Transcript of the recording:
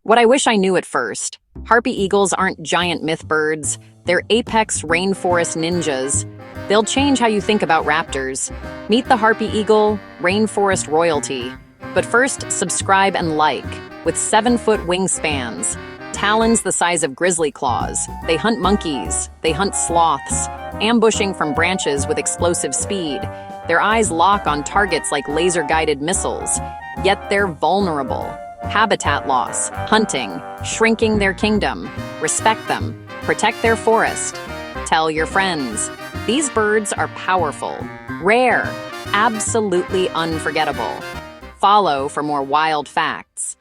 What I wish I knew at first. Harpy eagles aren't giant myth birds. They're apex rainforest ninjas. They'll change how you think about raptors. Meet the harpy eagle, rainforest royalty. But first, subscribe and like. With 7-foot wingspans, talons the size of grizzly claws, they hunt monkeys, they hunt sloths, ambushing from branches with explosive speed. Their eyes lock on targets like laser-guided missiles. Yet they're vulnerable. Habitat loss, hunting, shrinking their kingdom. Respect them. Protect their forest. Tell your friends. These birds are powerful, rare, absolutely unforgettable. Follow for more wild facts.